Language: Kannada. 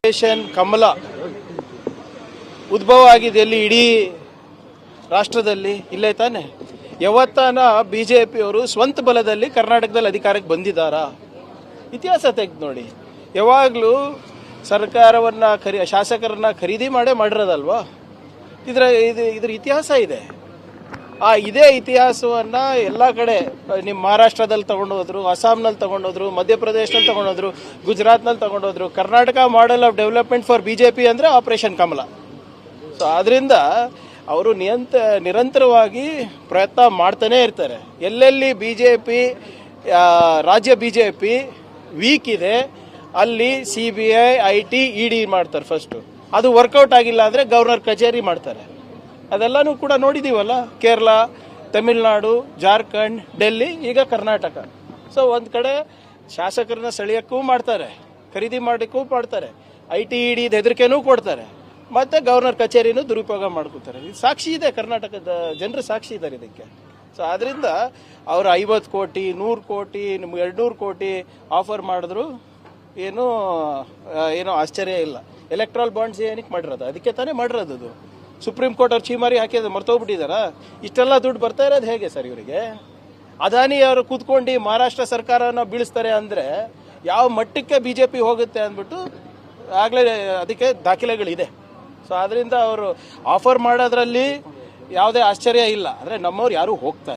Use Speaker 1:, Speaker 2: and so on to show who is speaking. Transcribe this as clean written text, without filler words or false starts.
Speaker 1: ಆಪರೇಷನ್ ಕಮಲ ಉದ್ಭವ ಆಗಿದೆ ಎಲ್ಲಿ ಇಡೀ ರಾಷ್ಟ್ರದಲ್ಲಿ ಇಲ್ಲೇ ತಾನೆ. ಯಾವತ್ತಾನ ಬಿಜೆಪಿಯವರು ಸ್ವಂತ ಬಲದಲ್ಲಿ ಕರ್ನಾಟಕದಲ್ಲಿ ಅಧಿಕಾರಕ್ಕೆ ಬಂದಿದ್ದಾರಾ? ಇತಿಹಾಸ ತೆಗೆದು ನೋಡಿ. ಯಾವಾಗಲೂ ಸರ್ಕಾರವನ್ನು ಶಾಸಕರನ್ನ ಖರೀದಿ ಮಾಡೇ ಮಾಡಿರೋದಲ್ವಾ? ಇದ್ರ ಇತಿಹಾಸ ಇದೆ. ಇದೇ ಇತಿಹಾಸವನ್ನು ಎಲ್ಲ ಕಡೆ ನಿಮ್ಮ ಮಹಾರಾಷ್ಟ್ರದಲ್ಲಿ ತಗೊಂಡೋದ್ರು, ಅಸ್ಸಾಂನಲ್ಲಿ ತಗೊಂಡೋದ್ರು, ಮಧ್ಯಪ್ರದೇಶದಲ್ಲಿ ತಗೊಂಡೋದ್ರು, ಗುಜರಾತ್ನಲ್ಲಿ ತಗೊಂಡೋದ್ರು. Karnataka model of development for BJP ಅಂದರೆ ಆಪರೇಷನ್ ಕಮಲ. ಸೊ ಆದ್ದರಿಂದ ಅವರು ನಿರಂತರವಾಗಿ ಪ್ರಯತ್ನ ಮಾಡ್ತಾನೇ ಇರ್ತಾರೆ. ಎಲ್ಲೆಲ್ಲಿ BJP ರಾಜ್ಯ BJP ವೀಕ್ ಇದೆ ಅಲ್ಲಿ CBI, IT, ED ಮಾಡ್ತಾರೆ ಫಸ್ಟು. ಅದು ವರ್ಕೌಟ್ ಆಗಿಲ್ಲ ಅಂದರೆ ಗವರ್ನರ್ ಕಚೇರಿ ಮಾಡ್ತಾರೆ. ಅದೆಲ್ಲನೂ ಕೂಡ ನೋಡಿದ್ದೀವಲ್ಲ, ಕೇರಳ, ತಮಿಳುನಾಡು, ಜಾರ್ಖಂಡ್, ಡೆಲ್ಲಿ, ಈಗ ಕರ್ನಾಟಕ. ಸೊ ಒಂದು ಕಡೆ ಶಾಸಕರನ್ನ ಸೆಳೆಯೋಕ್ಕೂ ಮಾಡ್ತಾರೆ, ಖರೀದಿ ಮಾಡೋಕ್ಕೂ ಮಾಡ್ತಾರೆ, IT, ED ಹೆದರಿಕೆನೂ ಕೊಡ್ತಾರೆ, ಮತ್ತು ಗವರ್ನರ್ ಕಚೇರಿನೂ ದುರುಪಯೋಗ ಮಾಡ್ಕೊತಾರೆ. ಇದು ಸಾಕ್ಷಿ ಇದೆ, ಕರ್ನಾಟಕದ ಜನರು ಸಾಕ್ಷಿ ಇದ್ದಾರೆ ಇದಕ್ಕೆ. ಸೊ ಆದ್ದರಿಂದ ಅವರು 50 ಕೋಟಿ, 100 ಕೋಟಿ, 200 ಕೋಟಿ ಆಫರ್ ಮಾಡಿದ್ರು ಏನೂ ಆಶ್ಚರ್ಯ ಇಲ್ಲ. ಎಲೆಕ್ಟ್ರಲ್ ಬಾಂಡ್ಸ್ ಏನಕ್ಕೆ ಮಾಡಿರೋದು? ಅದಕ್ಕೆ ತಾನೇ ಮಾಡಿರೋದು. ಅದು ಸುಪ್ರೀಂ ಕೋರ್ಟ್ ಅವ್ರು ಚೀಮಾರಿ ಹಾಕಿದ ಮರ್ತೋಗ್ಬಿಟ್ಟಿದಾರಾ? ಇಷ್ಟೆಲ್ಲ ದುಡ್ಡು ಬರ್ತಾ ಇರೋದು ಹೇಗೆ ಸರ್ ಇವರಿಗೆ? ಅದಾನಿ ಅವರು ಕೂತ್ಕೊಂಡು ಮಹಾರಾಷ್ಟ್ರ ಸರ್ಕಾರನ ಬೀಳಿಸ್ತಾರೆ ಅಂದರೆ ಯಾವ ಮಟ್ಟಕ್ಕೆ BJP ಹೋಗುತ್ತೆ ಅಂದ್ಬಿಟ್ಟು ಆಗಲೇ ಅದಕ್ಕೆ ದಾಖಲೆಗಳಿದೆ. ಸೊ ಅದರಿಂದ ಅವರು ಆಫರ್ ಮಾಡೋದ್ರಲ್ಲಿ ಯಾವುದೇ ಆಶ್ಚರ್ಯ ಇಲ್ಲ. ಅಂದರೆ ನಮ್ಮವ್ರು ಯಾರೂ ಹೋಗ್ತಾರೆ.